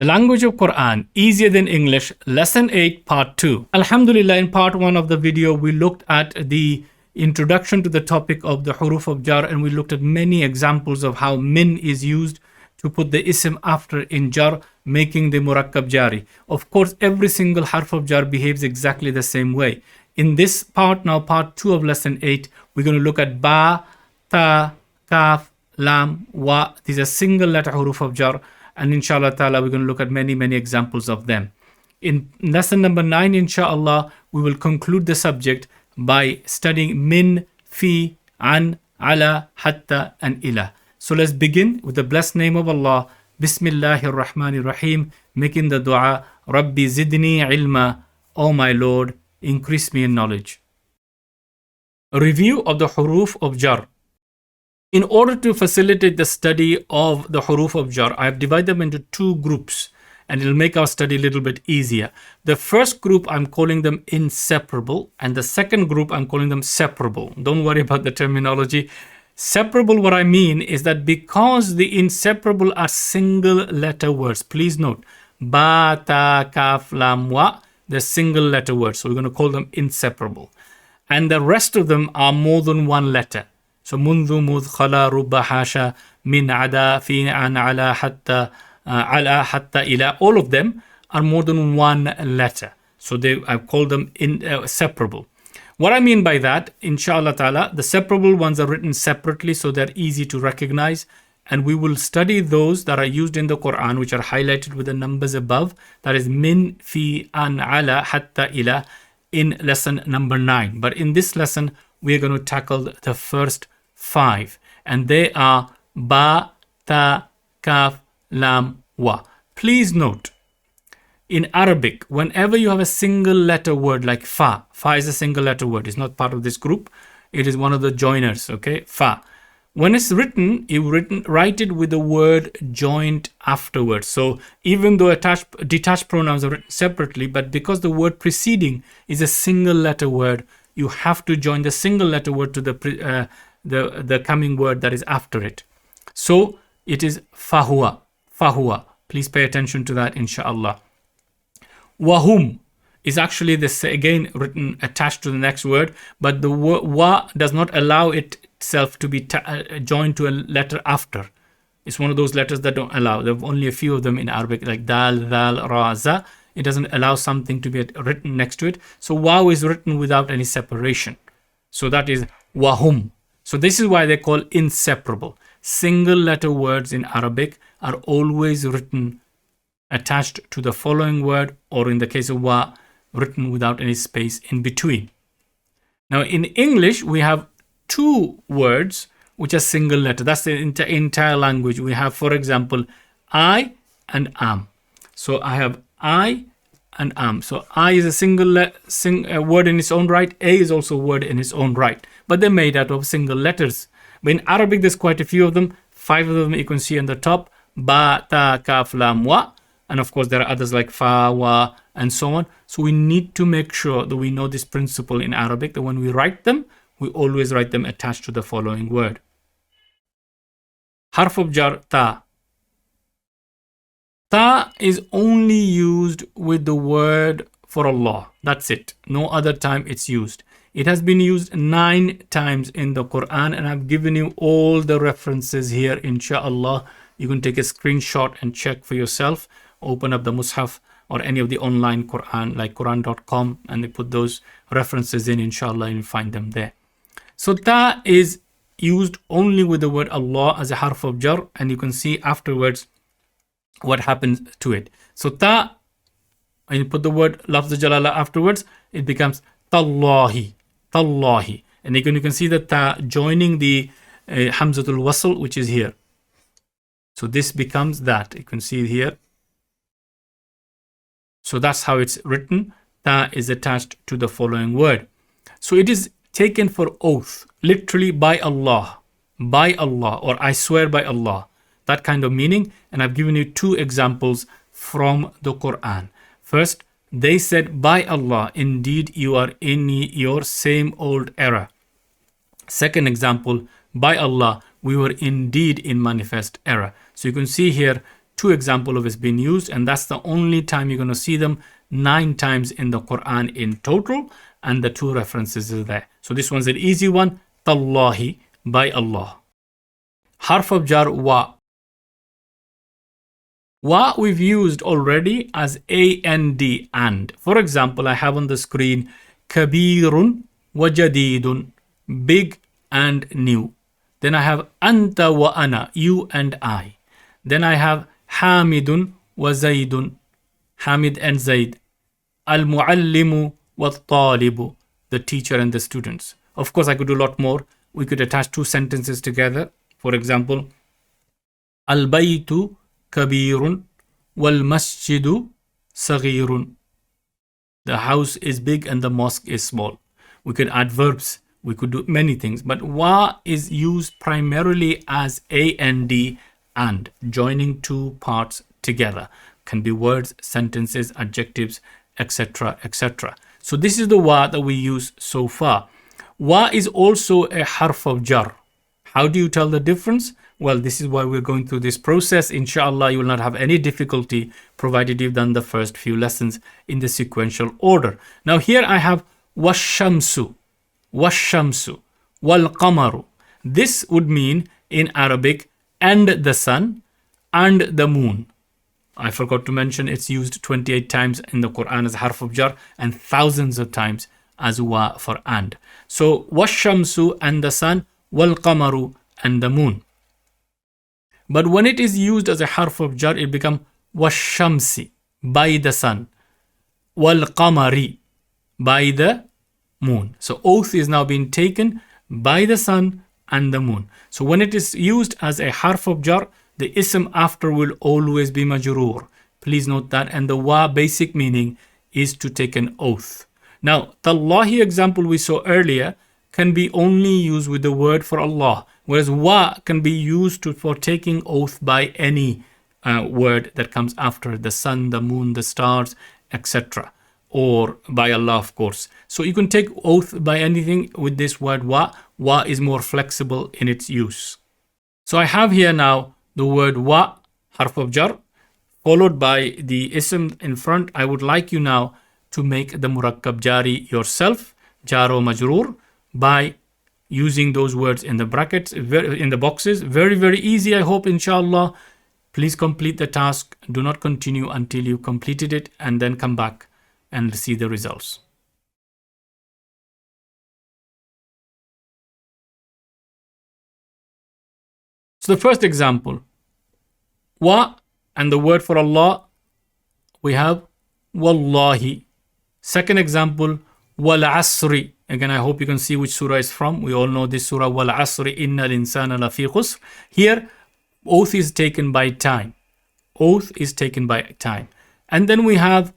The language of Quran, easier than English, lesson 8, part 2. Alhamdulillah, in part 1 of the video, we looked at the introduction to the topic of the Huruf of Jarr, and we looked at many examples of how min is used to put the ism after in Jarr, making the murakkab jari. Of course, every single Harf of Jarr behaves exactly the same way. In this part now, part 2 of lesson 8, we're going to look at ba, ta, kaaf, laam, wa. These are single letter Huruf of Jarr. And inshallah ta'ala, we're going to look at many examples of them. In lesson number 9, inshallah, we will conclude the subject by studying min, fi, an, ala, hatta, and ila. So let's begin with the blessed name of Allah. Bismillahir Rahmanir Rahim, making the dua, Rabbi zidni ilma, O my Lord, increase me in knowledge. A review of the Huruf of Jarr. In order to facilitate the study of the Huruf of Jarr, I have divided them into two groups, and it will make our study a little bit easier. The first group, I'm calling them Inseparable, and the second group, I'm calling them Separable. Don't worry about the terminology. Separable, what I mean is that because the Inseparable are single letter words, please note, ba, ta, kaaf, laam, wa, they're single letter words, so we're going to call them Inseparable. And the rest of them are more than one letter. So mundu, mudh, khala, rubba, hasha, min, ada, fi, an, ala, hatta, ila. All of them are more than one letter. So I've called them separable. What I mean by that, inshallah ta'ala, the separable ones are written separately, so they're easy to recognize. And we will study those that are used in the Qur'an, which are highlighted with the numbers above. That is min, fi, an, ala, hatta, ila, in lesson number 9. But in this lesson, we are going to tackle the first 5, and they are ba, ta, kaaf, laam, wa. Please note, in Arabic, whenever you have a single letter word like fa is a single letter word, it's not part of this group, it is one of the joiners, okay, fa. When it's written, write it with the word joined afterwards. So even though detached pronouns are written separately, but because the word preceding is a single letter word, you have to join the single letter word to the coming word that is after it. So it is fahuwa. Please pay attention to that, inshallah. Wahum is actually this again written attached to the next word, but the wa does not allow itself to be joined to a letter after. It's one of those letters that don't allow. There are only a few of them in Arabic, like dal, dhal, ra, za. It doesn't allow something to be written next to it. So waw is written without any separation. So that is wahum. So this is why they call inseparable. Single letter words in Arabic are always written attached to the following word, or in the case of wa, written without any space in between. Now in English, we have two words which are single letter. That's the entire language. We have, for example, I and am. So I have I and am. So I is a single word in its own right. A is also a word in its own right. But they're made out of single letters. But in Arabic, there's quite a few of them. 5 of them you can see on the top. Ba, ta, kaaf, laam, wa. And of course, there are others like fa, wa, and so on. So we need to make sure that we know this principle in Arabic, that when we write them, we always write them attached to the following word. Harf of Jarr, ta. Ta is only used with the word for Allah. That's it. No other time it's used. It has been used 9 times in the Qur'an, and I've given you all the references here, inshallah. You can take a screenshot and check for yourself. Open up the Mus'haf or any of the online Qur'an, like Quran.com, and they put those references in, inshallah, and you find them there. So ta is used only with the word Allah as a harf of jar, and you can see afterwards what happens to it. So ta, when you put the word lafz jalala afterwards, it becomes tallaahi. And you can see that ta joining the hamzatul wasl, which is here. So this becomes that. You can see it here. So that's how it's written. Ta is attached to the following word. So it is taken for oath, literally by Allah, or I swear by Allah. That kind of meaning. And I've given you 2 examples from the Qur'an. First, they said, by Allah, indeed you are in your same old error. Second example, by Allah, we were indeed in manifest error. So you can see here two examples of it being used, and that's the only time you're going to see them, 9 times in the Quran in total, and the 2 references are there. So this one's an easy one, tallaahi, by Allah. Harf of Jarr, Waw. Waw we've used already as A-N-D, and. For example, I have on the screen, kabirun wa jadidun, big and new. Then I have anta wa ana, you and I. Then I have hamidun wa zaidun, Hamid and Zaid. Al-muallimu wa talibu, the teacher and the students. Of course, I could do a lot more. We could attach 2 sentences together. For example, al-baytu kabirun wal masjidu saghirun. The house is big and the mosque is small. We could add verbs. We could do many things. But wa is used primarily as A-N-D, and, joining 2 parts together. Can be words, sentences, adjectives, etc., etc. So this is the wa that we use so far. Wa is also a harf of jar. How do you tell the difference? Well, this is why we're going through this process. Inshallah, you will not have any difficulty provided you've done the first few lessons in the sequential order. Now here I have washamsu, washamsu, wal qamaru. This would mean in Arabic, and the sun and the moon. I forgot to mention it's used 28 times in the Quran as harf of jar and thousands of times as wa for and. So washamsu, and the sun, wal qamaru, and the moon. But when it is used as a harf of jar, it becomes washamsi, by the sun, wal qamari, by the moon. So oath is now being taken by the sun and the moon. So when it is used as a harf of jar, the ism after will always be majroor. Please note that. And the wa basic meaning is to take an oath. Now, tallaahi example we saw earlier can be only used with the word for Allah, whereas wa can be used for taking oath by any word that comes after the sun, the moon, the stars, etc. Or by Allah, of course. So you can take oath by anything with this word wa. Wa is more flexible in its use. So I have here now the word wa, harf of jar, followed by the ism in front. I would like you now to make the murakkab jari yourself, jar or majroor, by using those words in the brackets, in the boxes. Very, very easy, I hope, inshallah. Please complete the task. Do not continue until you completed it, and then come back and see the results. So the first example, wa, and the word for Allah, we have wallahi. Second example, wal asri. Again, I hope you can see which surah is from. We all know this surah, wal asri innal insana lafi khusr. Here, oath is taken by time. Oath is taken by time. And then we have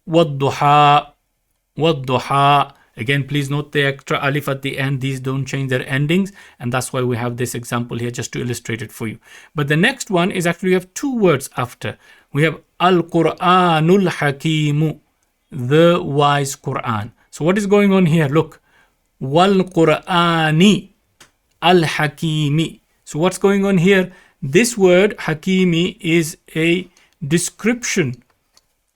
wad-duha, wad-duha. Again, please note the extra alif at the end. These don't change their endings, and that's why we have this example here, just to illustrate it for you. But the next one is actually, we have 2 words after. We have al-Qur'anul Hakimu, the wise Qur'an. So what is going on here? Look, wal Qur'ani al-Hakimi. So what's going on here? This word Hakimi is a description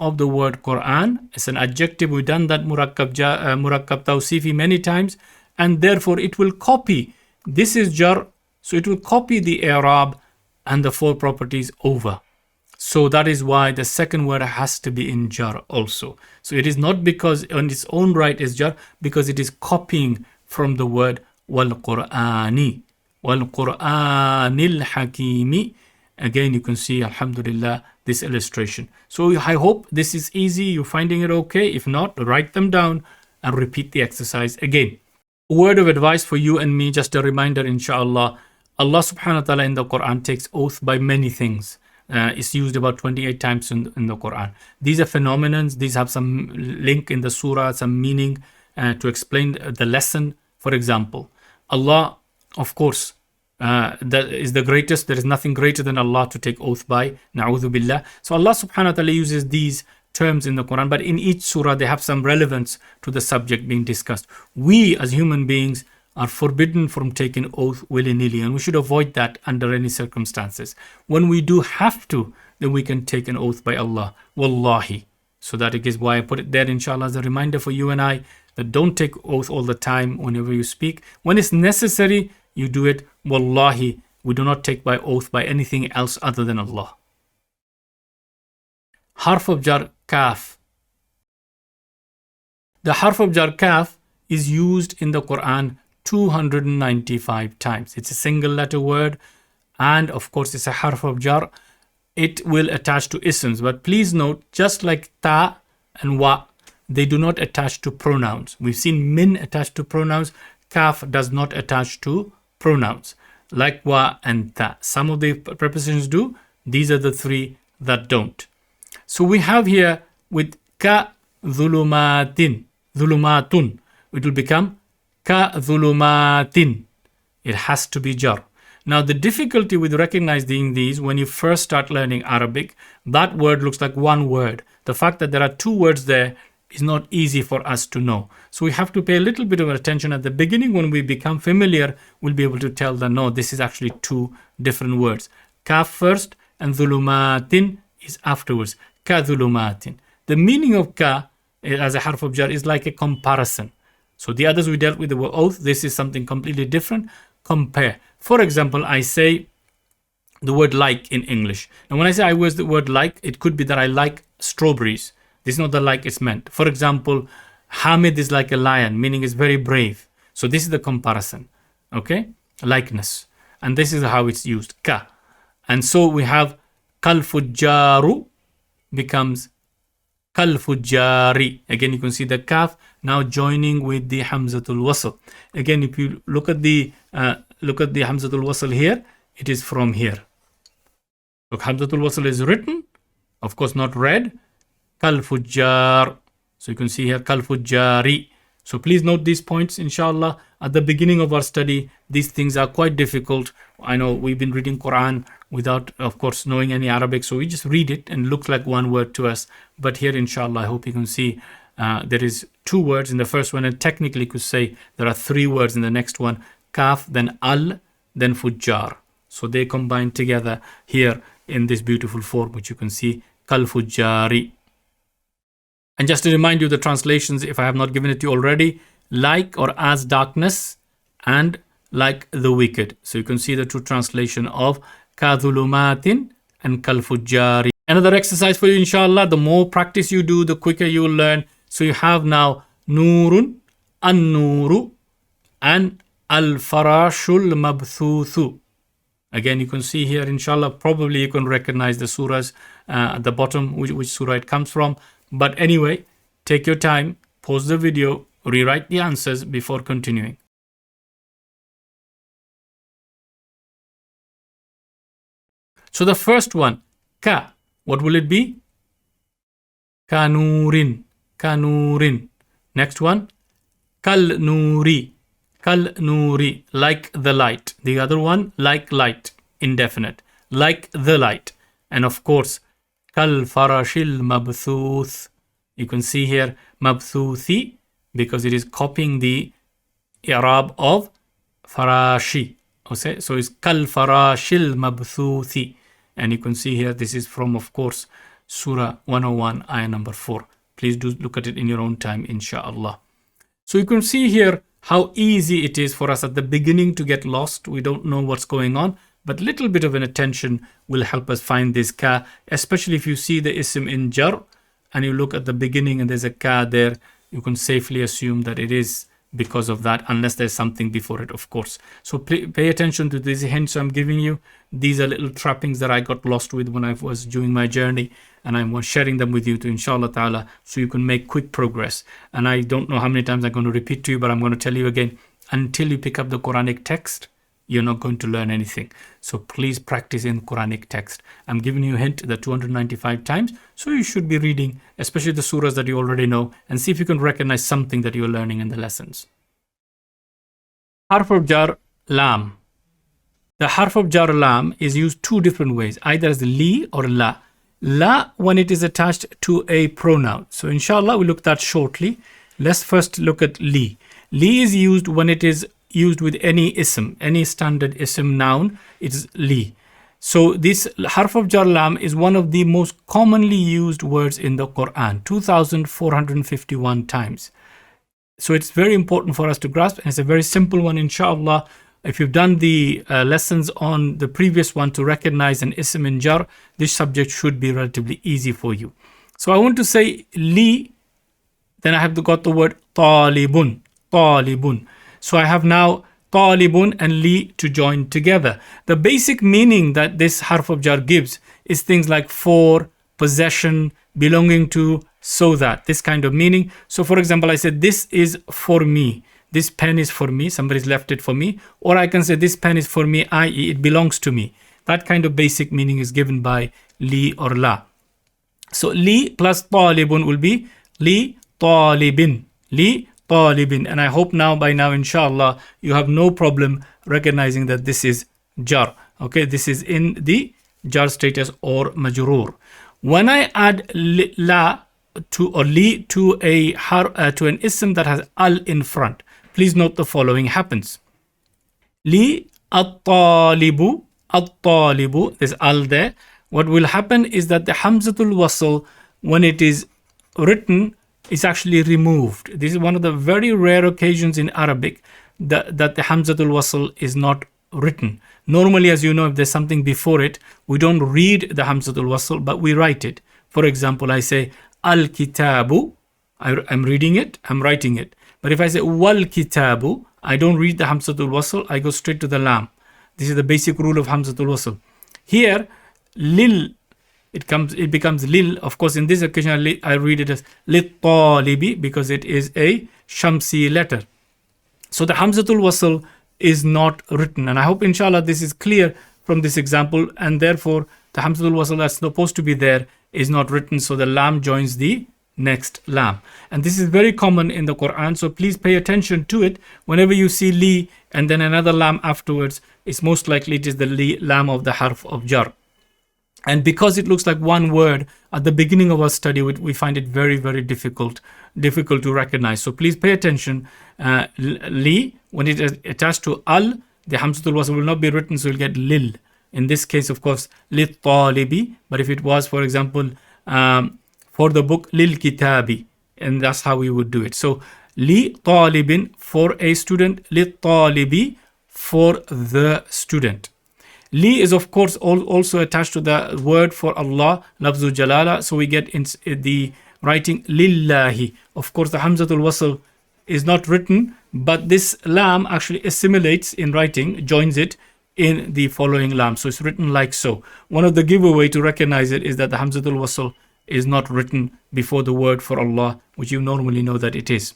of the word Quran. It's an adjective. We've done that murakkab tawsifi many times, and therefore it will copy. This is jar, so it will copy the i'rab and the 4 properties over. So that is why the second word has to be in jar also. So it is not because on its own right is jar, because it is copying from the word wal Qur'ani, wal Qur'anil Hakimi. Again, you can see, alhamdulillah, this illustration. So I hope this is easy. You're finding it okay. If not, write them down and repeat the exercise again. A word of advice for you and me, just a reminder, inshallah. Allah subhanahu wa ta'ala in the Quran takes oath by many things. It's used about 28 times in the Quran. These are phenomenons. These have some link in the surah, some meaning to explain the lesson. For example, Allah, of course, that is the greatest. There is nothing greater than Allah to take oath by. Na'udhu billah. So Allah subhanahu wa ta'ala uses these terms in the Quran, but in each surah they have some relevance to the subject being discussed. We as human beings are forbidden from taking oath willy-nilly, and we should avoid that under any circumstances. When we do have to then we can take an oath by Allah. Wallahi. So that is why I put it there, inshallah, as a reminder for you and I, that don't take oath all the time whenever you speak. When it's necessary, you do it. Wallahi, we do not take by oath by anything else other than Allah. Harf of Jarr, kaaf. The Harf of Jarr, kaaf, is used in the Qur'an 295 times. It's a single letter word, and of course it's a Harf of Jarr. It will attach to isms, but please note, just like Taa and Waw, they do not attach to pronouns. We've seen min attached to pronouns. Kaaf does not attach to pronouns, like Waw and Ta. Some of the prepositions do. These are the three that don't. So we have here with ka dhulumatin, dhulumatun, it will become ka dhulumatin. It has to be jar. Now the difficulty with recognizing these, when you first start learning Arabic, that word looks like one word. The fact that there are two words there is not easy for us to know. So we have to pay a little bit of attention at the beginning. When we become familiar, we'll be able to tell that no, this is actually two different words. Kaaf first and dhulumatin is afterwards. Ka dhulumatin. The meaning of ka as a harf of jar is like a comparison. So the others we dealt with the oath. This is something completely different. Compare. For example, I say the word like in English. And when I say I use the word like, it could be that I like strawberries. This is not the like it's meant. For example, Hamid is like a lion, meaning is very brave. So this is the comparison. Okay? Likeness. And this is how it's used. Ka. And so we have kal fujjaru becomes kal fujjari. Again, you can see the kaaf now joining with the hamzatul wasl. Again, if you look at the hamzatul wasl here, it is from here. Look, hamzatul wasl is written, of course not read. Kal fujjar. So you can see here kal fujjari. So please note these points, inshallah. At the beginning of our study, these things are quite difficult. I know we've been reading Qur'an without, of course, knowing any Arabic. So we just read it and it looks like one word to us. But here, inshallah, I hope you can see there is two words in the first one. And technically, you could say there are three words in the next one. Kaaf, then al, then fujjar. So they combine together here in this beautiful form, which you can see, kal fujjari. And just to remind you the translations, if I have not given it to you already, like or as darkness and like the wicked. So you can see the true translation of ka dhulumatin and kal fujjari. Another exercise for you, inshallah. The more practice you do, the quicker you will learn. So you have now nurun, an-nuru, and al-farashul mabthuthu. Again, you can see here, inshallah, probably you can recognize the surahs at the bottom, which surah it comes from. But anyway, take your time, pause the video, rewrite the answers before continuing. So the first one, ka, what will it be? Kanurin, kanurin. Next one, kal nuri, kal nuri, like the light. The other one, like light, indefinite, like the light. And of course, kal farashil mabthuth. You can see here mabthuthi because it is copying the i'rab of farashi. Okay, so it's kal farashil mabthuthi. And you can see here this is from, of course, Surah 101, ayah number 4. Please do look at it in your own time, inshallah. So you can see here how easy it is for us at the beginning to get lost. We don't know what's going on. But little bit of an attention will help us find this ka, especially if you see the ism in jar and you look at the beginning and there's a ka there, you can safely assume that it is because of that, unless there's something before it, of course. So pay attention to these hints I'm giving you. These are little trappings that I got lost with when I was doing my journey, and I'm sharing them with you to inshallah ta'ala, so you can make quick progress. And I don't know how many times I'm going to repeat to you, but I'm going to tell you again, until you pick up the Quranic text, you're not going to learn anything. So please practice in Quranic text. I'm giving you a hint that 295 times. So you should be reading, especially the surahs that you already know, and see if you can recognize something that you're learning in the lessons. Harf of Jarr, laam. The Harf of Jarr, laam, is used two different ways, either as li or la. La when it is attached to a pronoun. So inshallah we'll look at that shortly. Let's first look at li. Li is used when it is used with any ism, any standard ism noun, it is li. So this harf of jar lam is one of the most commonly used words in the Quran, 2,451 times. So it's very important for us to grasp, and it's a very simple one, inshallah. If you've done the lessons on the previous one to recognize an ism in jar, this subject should be relatively easy for you. So I want to say li, then I have got the word talibun, talibun. So I have now talibun and li to join together. The basic meaning that this harf of jar gives is things like for, possession, belonging to, so that, this kind of meaning. So for example, I said this is for me. This pen is for me. Somebody's left it for me. Or I can say this pen is for me, i.e. it belongs to me. That kind of basic meaning is given by li or la. So li plus talibun will be li talibin. Li talibin. And I hope by now, inshallah, you have no problem recognizing that this is jar. Okay, this is in the jar status or majroor. When I add la to or li to to an ism that has al in front, please note the following happens. Li at-talibu, at-talibu, there's al there. What will happen is that the hamzatul wasl, when it is written, is actually removed. This is one of the very rare occasions in Arabic that the hamzatul wasl is not written. Normally, as you know, if there's something before it, we don't read the hamzatul wasl, but we write it. For example, I say al-kitabu, I'm reading it, I'm writing it. But if I say wal-kitabu, I don't read the hamzatul wasl, I go straight to the lam. This is the basic rule of hamzatul wasl. Here, lil, it becomes lil. Of course, in this occasion, I read it as lit-talibi because it is a shamsi letter. So the hamzatul wasl is not written. And I hope, inshallah, this is clear from this example. And therefore, the hamzatul wasl that's supposed to be there is not written. So the lam joins the next lam. And this is very common in the Quran. So please pay attention to it. Whenever you see li and then another lam afterwards, it's most likely it is the lam of the harf of jar. And because it looks like one word at the beginning of our study, we find it very, very difficult to recognize. So please pay attention. Li, when it is attached to al, the hamzatul wasl will not be written, so you'll get lil. In this case, of course, lit talibi. But if it was, for example, for the book, lil kitabi, and that's how we would do it. So li talibin, for a student, lit talibi, for the student. Li is, of course, also attached to the word for Allah, lafzu jalala. So we get in the writing lillahi. Of course, the hamzatul wasl is not written, but this lam actually assimilates in writing, joins it in the following lam. So it's written like so. One of the giveaway to recognize it is that the hamzatul wasl is not written before the word for Allah, which you normally know that it is.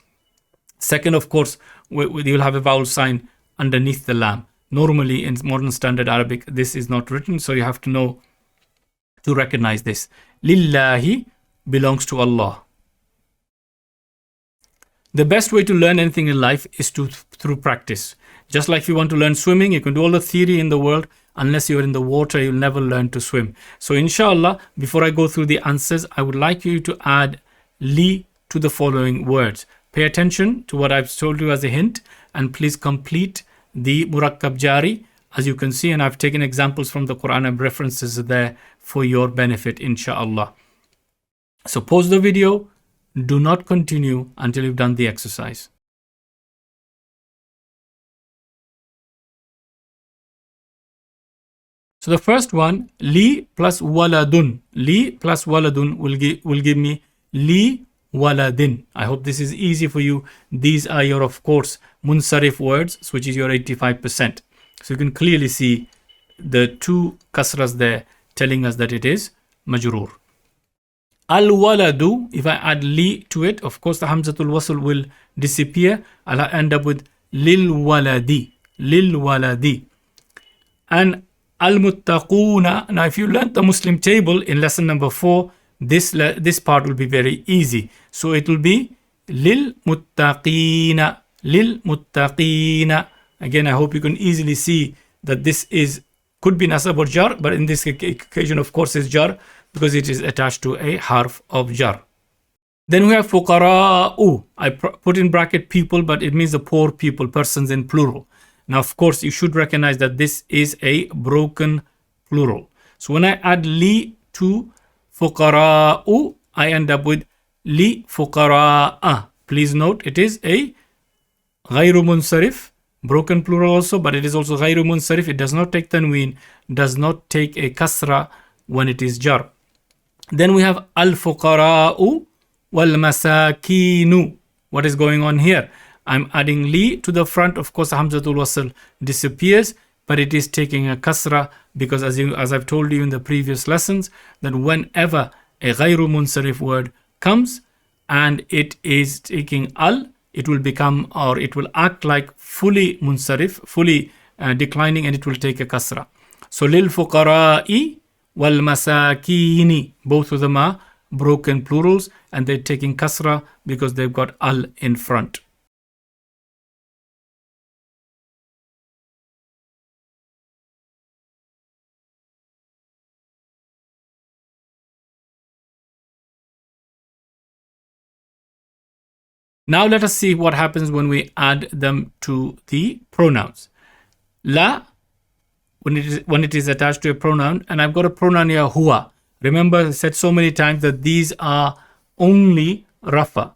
Second, of course, you'll have a vowel sign underneath the lam. Normally in modern standard Arabic, this is not written, so you have to know to recognize this. Lillahi belongs to Allah. The best way to learn anything in life is through practice. Just like if you want to learn swimming, you can do all the theory in the world. Unless you're in the water, you'll never learn to swim. So inshallah, before I go through the answers, I would like you to add li to the following words. Pay attention to what I've told you as a hint, and please complete the murakkab jari, as you can see, and I've taken examples from the Quran and references there for your benefit, inshallah. So pause the video, do not continue until you've done the exercise. So the first one, li plus waladun. Li plus waladun will give me li waladin. I hope this is easy for you. These are your, of course, munsarif words, which is your 85%. So you can clearly see the two kasras there telling us that it is majroor. Al-waladu, if I add li to it, of course the hamzatul wasl will disappear. I'll end up with lil-waladi, lil-waladi. And al-muttaquna, now if you learned the Muslim table in lesson number 4, this part will be very easy. So it will be lil-muttaqina, lil-muttaqina. Again, I hope you can easily see that this could be nasab or jar, but in this occasion, of course, is jar because it is attached to a harf of jar. Then we have fuqara'u. I put in bracket people, but it means the poor people, persons in plural. Now, of course, you should recognize that this is a broken plural. So when I add li to fuqara'u, I end up with li fuqara'a. Please note it is a ghayru munsarif, broken plural also, but it is also ghayru munsarif. It does not take tanween, does not take a kasra when it is jar. Then we have al fuqara'u wal masakinu. What is going on here? I'm adding li to the front. Of course, hamzatul wasl disappears, but it is taking a kasra because as I've told you in the previous lessons, that whenever a ghayru munsarif word comes and it is taking al, it will become, or it will act like fully munsarif, fully declining, and it will take a kasra. So lil fuqara'i wal masakini, both of them are broken plurals and they're taking kasra because they've got al in front. Now let us see what happens when we add them to the pronouns. La, when it is attached to a pronoun, and I've got a pronoun here, huwa. Remember, I said so many times that these are only rafa.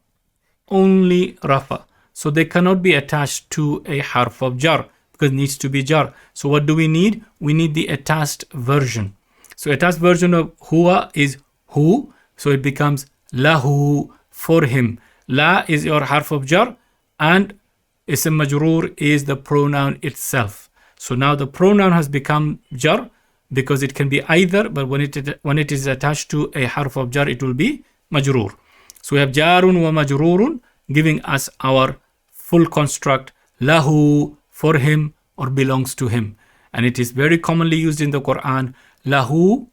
Only rafa. So they cannot be attached to a harf of jar because it needs to be jar. So what do we need? We need the attached version. So attached version of huwa is hu. So it becomes lahu, for him. La is your harf of jar and ism majroor is the pronoun itself. So now the pronoun has become jar because it can be either, but when it is attached to a harf of jar, it will be majroor. So we have jarun wa majroorun giving us our full construct, lahu, for him or belongs to him. And it is very commonly used in the Qur'an, lahu,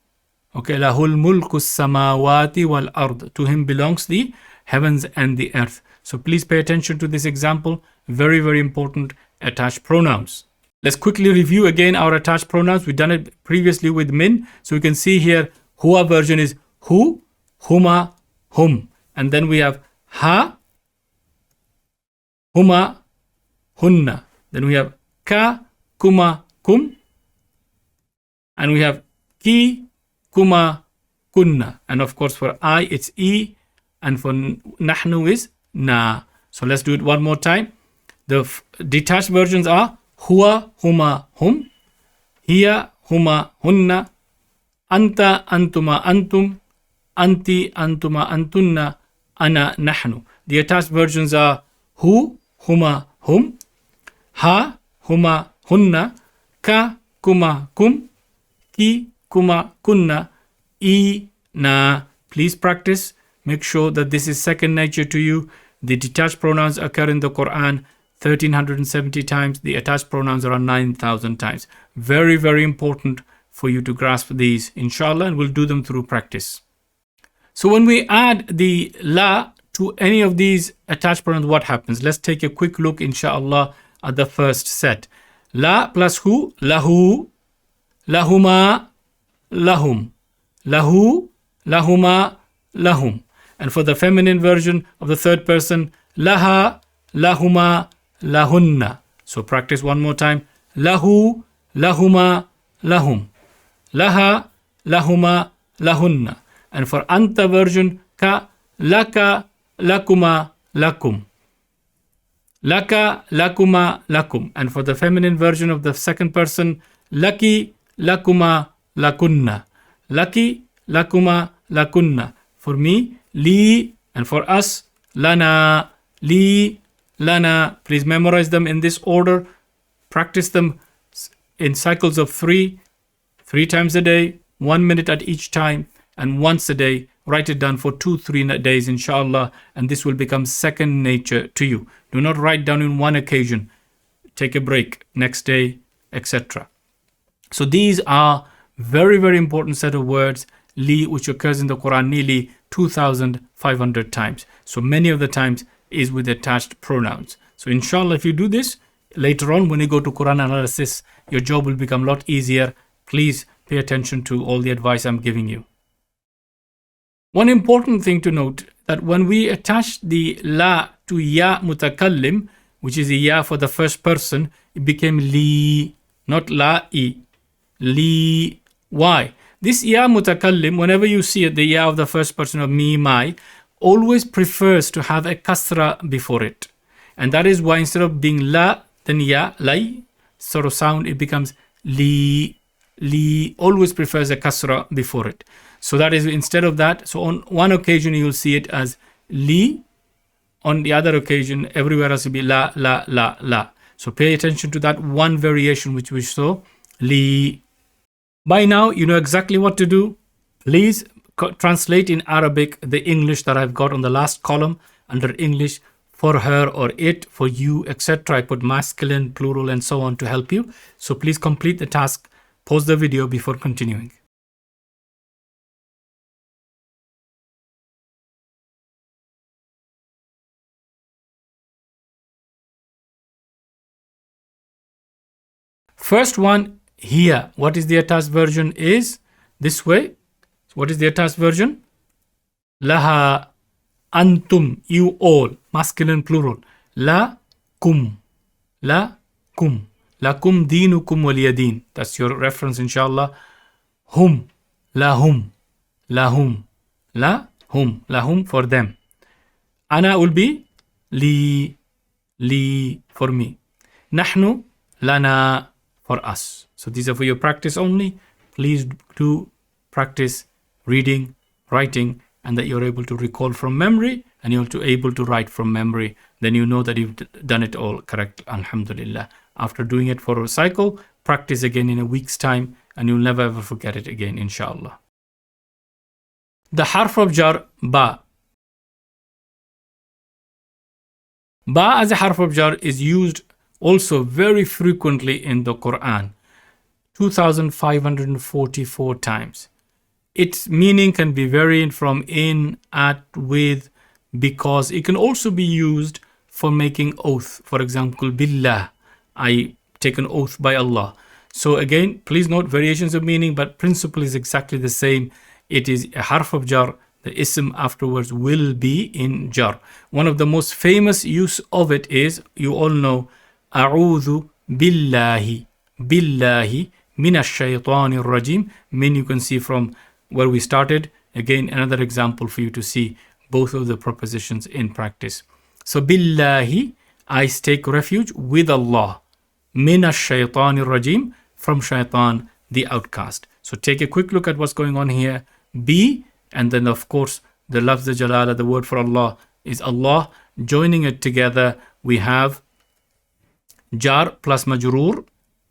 okay, lahul mulku samawati wal ard. To him belongs the heavens and the earth. So please pay attention to this example. Very, very important attached pronouns. Let's quickly review again our attached pronouns. We've done it previously with min. So we can see here, huwa version is hu, huma, hum. And then we have ha, huma, hunna. Then we have ka, kuma, kum. And we have ki, kuma, kunna. And of course for I, it's e. And for nahnu is na. So let's do it one more time. The detached versions are huwa, huma, hum, hiya, huma, hunna, anta, antuma, antum, anti, antuma, antunna, ana, nahnu. The attached versions are hu, huma, hum, ha, huma, hunna, ka, kuma, kum, ki, kuma, kunna, I, na. Please practice. Make sure that this is second nature to you. The detached pronouns occur in the Quran 1370 times. The attached pronouns are 9,000 times. Very, very important for you to grasp these, inshallah, and we'll do them through practice. So when we add the la to any of these attached pronouns, what happens? Let's take a quick look, inshallah, at the first set. La plus hu, lahu, lahuma, lahum, lahu, lahuma, lahum. And for the feminine version of the third person, laha, lahuma, lahunna. So practice one more time. Lahu, lahuma, lahum. Laha, lahuma, lahunna. And for anta version, ka, laka, lakuma, lakum. Laka, lakuma, lakum. And for the feminine version of the second person, laki, lakuma, lakunna. Laki, lakuma, lakunna. For me, li, and for us, lana, li, lana. Please memorize them in this order. Practice them in cycles of three times a day, 1 minute at each time, and once a day. Write it down for 2-3 days, inshallah, and this will become second nature to you. Do not write down in one occasion. Take a break next day, etc. So these are very, very important set of words, li, which occurs in the Quran nearly 2,500 times. So many of the times is with attached pronouns. So inshallah, if you do this, later on when you go to Quran analysis, your job will become a lot easier. Please pay attention to all the advice I'm giving you. One important thing to note, that when we attach the la to ya mutakallim, which is a ya for the first person, it became li, not la'i. Li, Why? This ya mutakallim, whenever you see it, the ya of the first person of me, my, always prefers to have a kasra before it. And that is why instead of being la, then ya, lay, sort of sound, it becomes li. Li always prefers a kasra before it. So that is instead of that. So on one occasion you will see it as li. On the other occasion, everywhere else will be la, la, la, la. So pay attention to that one variation which we saw, li. By now, you know exactly what to do. Please translate in Arabic the English that I've got on the last column under English for her or it, for you, etc. I put masculine, plural, and so on to help you. So please complete the task. Pause the video before continuing. First one here. What is the attached version is this way. What is the attached version? Laha, antum, you all, masculine plural. La kum, la kum. Lakum dinukum waliyadin. That's your reference, inshallah. Hum, lahum, lahum, lahum, lahum for them. Ana will be li, li for me. Nahnu, lana for us. So these are for your practice only. Please do practice reading, writing, and that you're able to recall from memory and you're able to write from memory. Then you know that you've done it all correct. Alhamdulillah. After doing it for a cycle, practice again in a week's time and you'll never ever forget it again, inshallah. The harf of jar, ba. Ba as a harf of jar is used also very frequently in the Qur'an, 2,544 times. Its meaning can be varied from in, at, with, because. It can also be used for making oath. For example, billah, I take an oath by Allah. So again, please note variations of meaning, but principle is exactly the same. It is a harf of jar. The ism afterwards will be in jar. One of the most famous use of it is, you all know, A'udhu billahi, billahi minash shaytanir rajim. Mean you can see from where we started. Again, another example for you to see both of the prepositions in practice. So billahi, I take refuge with Allah. Minash shaytanir rajim, from shaitan, the outcast. So take a quick look at what's going on here. Be, and then of course the lafz jalala, the word for Allah is Allah. Joining it together, we have jar plus majroor,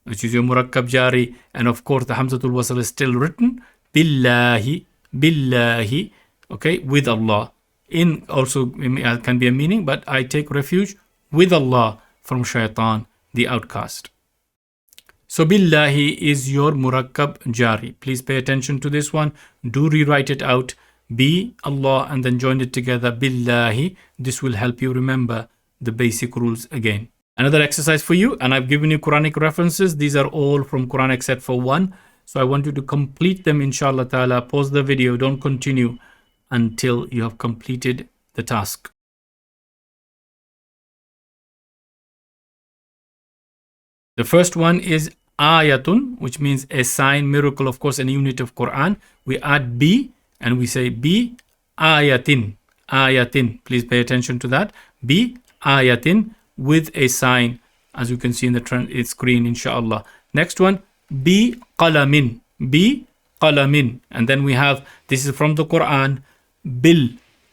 which is your murakkab jari, and of course the hamzatul wasl is still written. Billahi, billahi, okay, with Allah. In also can be a meaning, but I take refuge with Allah from shaitan, the outcast. So billahi is your murakkab jari. Please pay attention to this one. Do rewrite it out. Be, Allah, and then join it together. Billahi. This will help you remember the basic rules again. Another exercise for you, and I've given you Quranic references. These are all from Quran except for one. So I want you to complete them, inshallah ta'ala. Pause the video. Don't continue until you have completed the task. The first one is ayatun, which means a sign, miracle, of course, a unit of Quran. We add bi and we say bi ayatin, ayatin. Please pay attention to that. Bi ayatin, with a sign, as you can see in the screen, inshallah. Next one, bi qalamin, bi qalamin. And then we have, this is from the Quran, bil.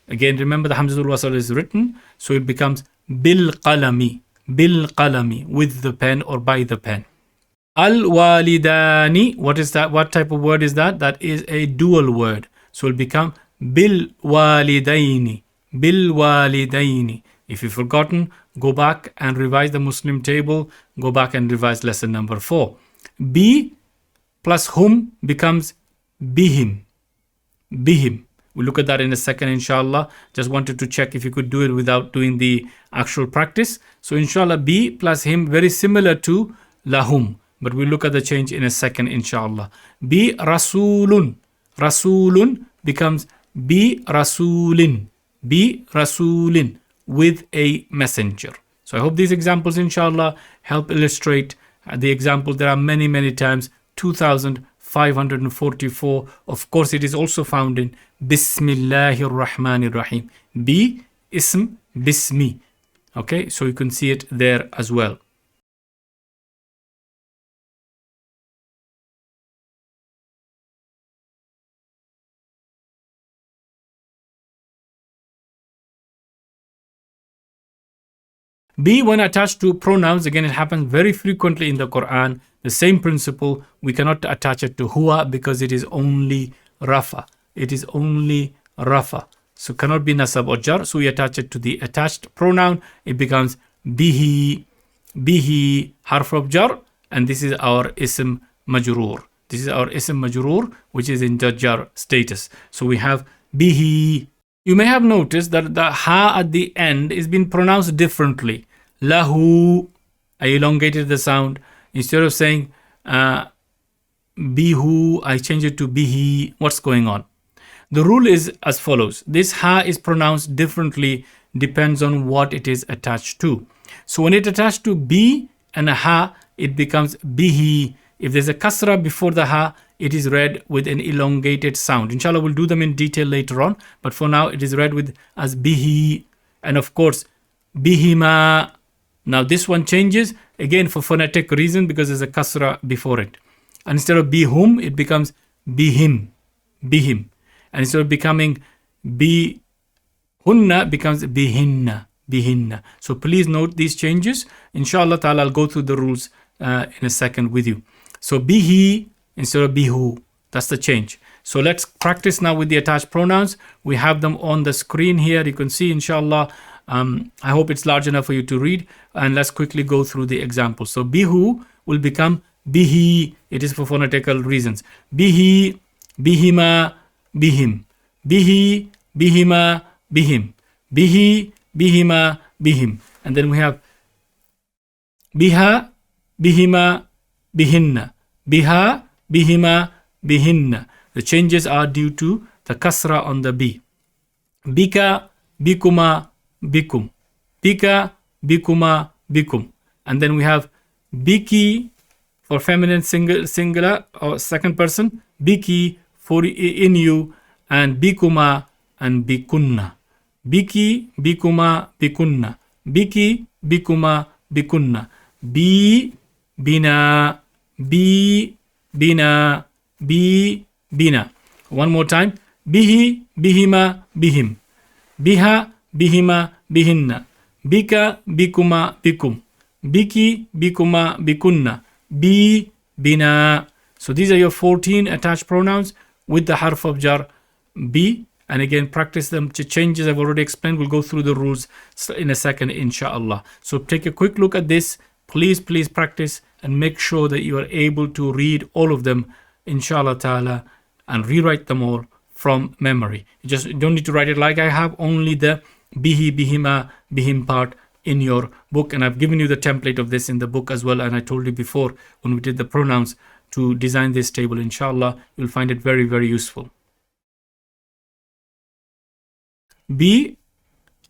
Again, remember the hamzatul wasl is written, so it becomes bil qalami, bil qalami, with the pen or by the pen. Al walidani, what is that? What type of word is that? That is a dual word. So it will become bil walidaini, bil walidaini. If you've forgotten, go back and revise the Muslim table. Go back and revise lesson number 4. Bi plus hum becomes bihim, bihim. We'll look at that in a second, inshallah. Just wanted to check if you could do it without doing the actual practice. So inshallah, bi plus him, very similar to lahum. But we'll look at the change in a second, inshallah. Bi rasulun. Rasulun becomes bi rasulin. Bi rasulin, with a messenger. So I hope these examples, inshallah, help illustrate the examples. There are many, many times, 2,544 544. Of course, it is also found in Bismillahir Rahmanir Rahim. Bi, ism, bismi. Okay, so you can see it there as well. B, when attached to pronouns, again, it happens very frequently in the Quran. The same principle, we cannot attach it to huwa because it is only rafa. It is only rafa. So cannot be nasab or jar. So we attach it to the attached pronoun. It becomes bihi, bihi, harf of jar. And this is our ism majroor. This is our ism majroor, which is in the jar status. So we have bihi. You may have noticed that the ha at the end is being pronounced differently. Lahu, I elongated the sound. Instead of saying bihu, I change it to bihi. What's going on? The rule is as follows. This ha is pronounced differently, depends on what it is attached to. So when it's attached to bi and a ha, it becomes bihi. If there's a kasra before the ha, it is read with an elongated sound. Inshallah, we'll do them in detail later on. But for now, it is read with as bihi. And of course, bihima. Now this one changes again for phonetic reason because there's a kasra before it. And instead of bihum, it becomes bihim. Bihim. And instead of becoming bihunna, becomes bihinna. Bihinna. So please note these changes. Inshallah ta'ala, I'll go through the rules in a second with you. So bihi instead of bihu. That's the change. So let's practice now with the attached pronouns. We have them on the screen here. You can see, inshallah. I hope it's large enough for you to read. And let's quickly go through the examples. So bihu will become bihi. It is for phonetical reasons. Bihi, bihima, bihim. Bihi, bihima, bihim. Bihi, bihima, bihim. And then we have biha, bihima, bihinna. Biha, bihima, bihinna. The changes are due to the kasra on the bi. Bika, bikuma, bikum. Bika, bikuma, bikum. And then we have biki for feminine singular or second person. Biki for in you. And bikuma and bikunna. Biki, bikuma, bikunna. Biki, bikuma, bikunna. Bi, bina. Bi, bina. Bi, bina. One more time. Bihi, bihima, bihim. Biha, bihima, bihinna. Bika, bikuma, bikum. Biki, bikuma, bikunna. Bi, bina. So these are your 14 attached pronouns with the harf of jar bi. And again, practice them. Changes I've already explained. We'll go through the rules in a second, inshallah. So take a quick look at this. Please practice and make sure that you are able to read all of them, inshallah ta'ala, and rewrite them all from memory. You just don't need to write it like I have, only the bihi, bihima, bihim part in your book. And I've given you the template of this in the book as well. And I told you before when we did the pronouns to design this table, inshallah, you'll find it very, very useful. Bi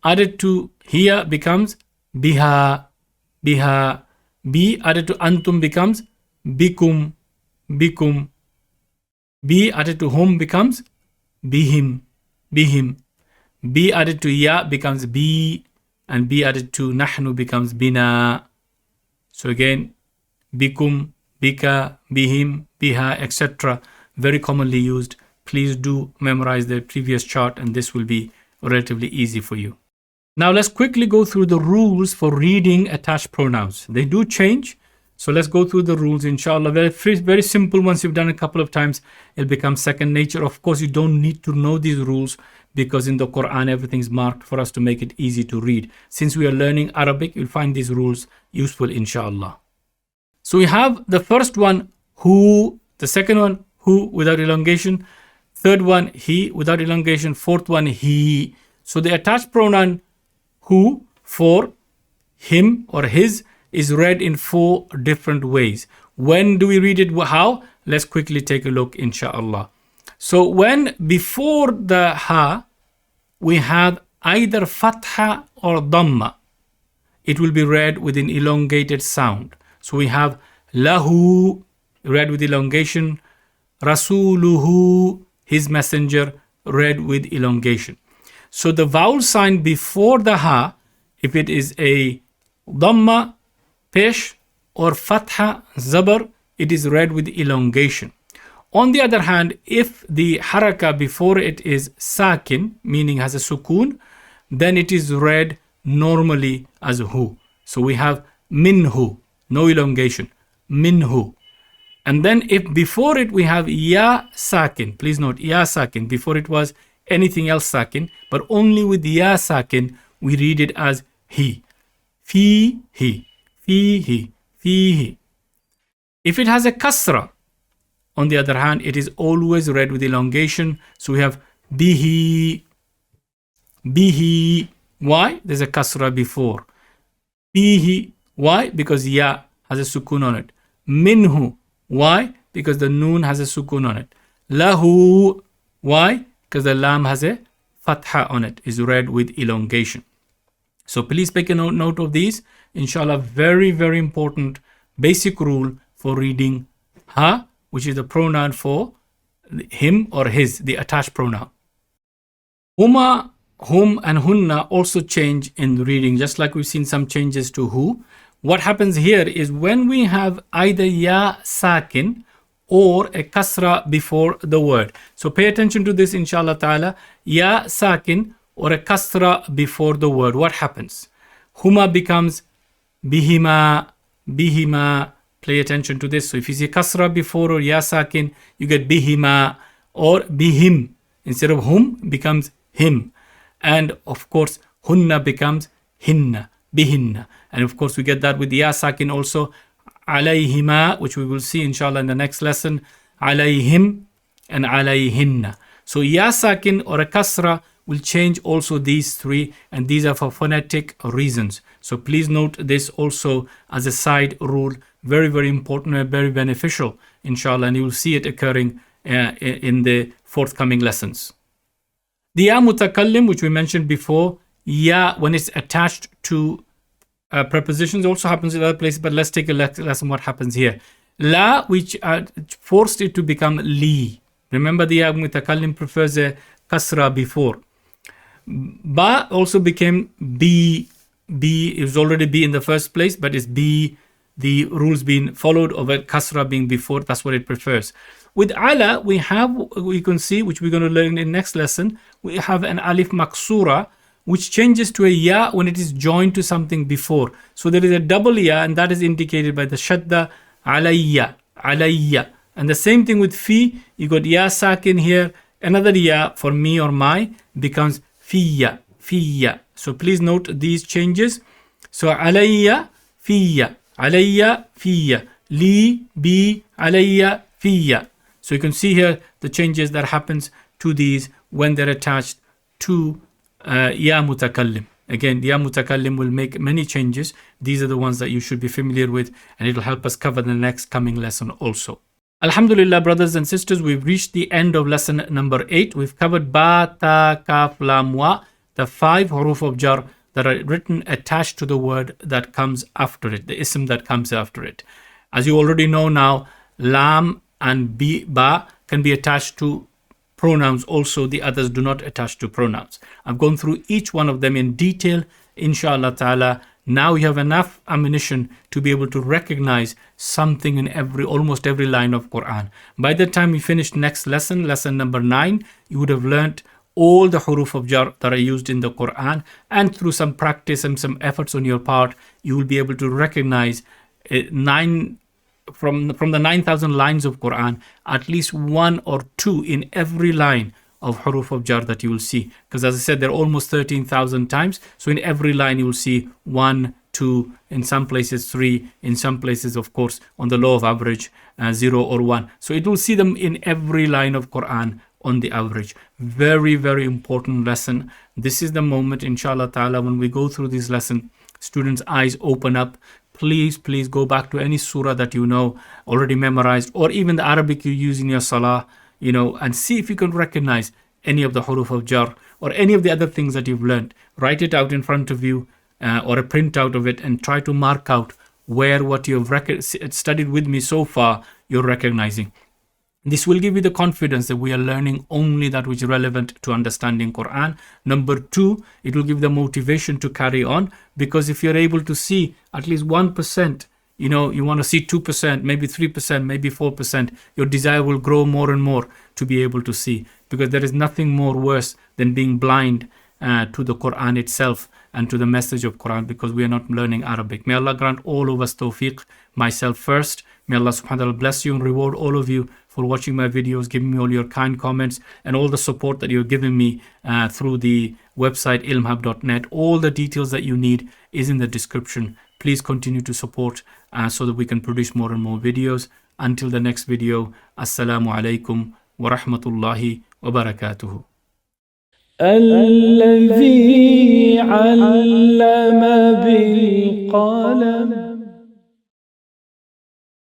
added to here becomes biha, biha. Bi added to antum becomes bikum, bikum. Bi added to hum becomes bihim, bihim. Bi added to ya becomes bi, and bi added to nahnu becomes bina. So again, bikum, bika, bihim, biha, etc. Very commonly used. Please do memorize the previous chart, and this will be relatively easy for you. Now let's quickly go through the rules for reading attached pronouns. They do change. So let's go through the rules, inshallah. Very simple. Once you've done it a couple of times, it'll become second nature. Of course, you don't need to know these rules because in the Quran, everything's marked for us to make it easy to read. Since we are learning Arabic, you'll find these rules useful, inshallah. So we have the first one, who. The second one, who, without elongation. Third one, he, without elongation. Fourth one, he. So the attached pronoun who for him or his is read in 4 different ways. When do we read it? How? Let's quickly take a look, inshallah. So when before the ha we have either fatha or dhamma, it will be read with an elongated sound. So we have lahu, read with elongation. rasuluhu, his messenger, read with elongation. So the vowel sign before the ha, if it is a dhamma, pesh, or fatha, zabar, it is read with elongation. On the other hand, if the haraka before it is sakin, meaning has a sukoon, then it is read normally as hu. So we have minhu, no elongation, minhu. And then if before it we have ya sakin, please note ya sakin, before it was anything else sakin, but only with ya sakin we read it as he. Fihi, fihi, fihi. If it has a kasra, on the other hand, it is always read with elongation. So we have bihi, bihi. Why? There's a kasra before. Bihi. Why? Because ya has a sukoon on it. Minhu. Why? Because the noon has a sukoon on it. Lahu. Why? Because the laam has a fatha on it. Is read with elongation. So please take a note of these. Inshallah, very, very important basic rule for reading ha, which is the pronoun for him or his, the attached pronoun. Huma, hum, and hunna also change in reading, just like we've seen some changes to hu. What happens here is when we have either ya sakin or a kasra before the word. So pay attention to this, inshallah ta'ala. Ya sakin or a kasra before the word. What happens? Huma becomes bihima, bihima. Pay attention to this. So if you see kasra before or ya sakin, you get bihima or bihim. Instead of hum, becomes him. And of course, hunna becomes hinna, bihinna. And of course, we get that with ya sakin also. Alayhima, which we will see inshallah in the next lesson. Alayhim and alayhinna. So ya sakin or a kasra will change also these three, and these are for phonetic reasons. So please note this also as a side rule. Very, very important and very beneficial, inshallah, and you will see it occurring in the forthcoming lessons. The ya mutakallim, which we mentioned before, ya, when it's attached to prepositions, also happens in other places, but let's take a lesson what happens here. La, which forced it to become li. Remember, the ya mutakallim prefers a kasra before. Ba also became b. B, it was already b in the first place, but it's b, the rules being followed over kasra being before. That's what it prefers. With ala, we can see, which we're going to learn in next lesson, we have an alif maksura, which changes to a ya when it is joined to something before. So there is a double ya, and that is indicated by the shadda, alayya, alayya. And the same thing with fi, you got ya sakin here, another ya for me or my becomes fiya, fiya. So please note these changes. So alayya, fiya, alayya, fiya, li, bi, alayya, fiya. So you can see here the changes that happens to these when they're attached to ya mutakallim. Again, ya mutakallim will make many changes. These are the ones that you should be familiar with, and it will help us cover the next coming lesson also. Alhamdulillah, brothers and sisters, we've reached the end of lesson number 8. We've covered ba, ta, kaaf, laam, waw, the 5 huruf of jar that are written attached to the word that comes after it, the ism that comes after it. As you already know now, laam and ba can be attached to pronouns also. The others do not attach to pronouns. I've gone through each one of them in detail, inshallah ta'ala. Now you have enough ammunition to be able to recognize something in almost every line of Qur'an. By the time we finish next lesson, lesson number 9, you would have learnt all the huruf of jar that are used in the Qur'an, and through some practice and some efforts on your part, you will be able to recognize from the 9,000 lines of Qur'an, at least 1 or 2 in every line of huruf of jar that you will see. Because as I said, there are almost 13,000 times. So in every line you will see 1, 2, in some places 3, in some places, of course, on the law of average, 0 or 1. So it will see them in every line of Qur'an on the average. Very, very important lesson. This is the moment, inshallah ta'ala, when we go through this lesson, students' eyes open up. Please go back to any surah that you know already memorized, or even the Arabic you use in your salah, and see if you can recognize any of the huruf of jar or any of the other things that you've learned. Write it out in front of you or a printout of it, and try to mark out where what you've studied with me so far you're recognizing. This will give you the confidence that we are learning only that which is relevant to understanding Quran. Number two, it will give the motivation to carry on, because if you're able to see at least 1%, you want to see 2%, maybe 3%, maybe 4%, your desire will grow more and more to be able to see, because there is nothing more worse than being blind to the Quran itself and to the message of Quran, because we are not learning Arabic. May Allah grant all of us tawfiq, myself first. May Allah subhanahu wa ta'ala bless you and reward all of you for watching my videos, giving me all your kind comments and all the support that you're giving me through the website ilmhub.net. All the details that you need is in the description. Please continue to support so that we can produce more and more videos. Until the next video, Assalamu alaikum wa rahmatullahi wa barakatuhu. الذي علم بالقلم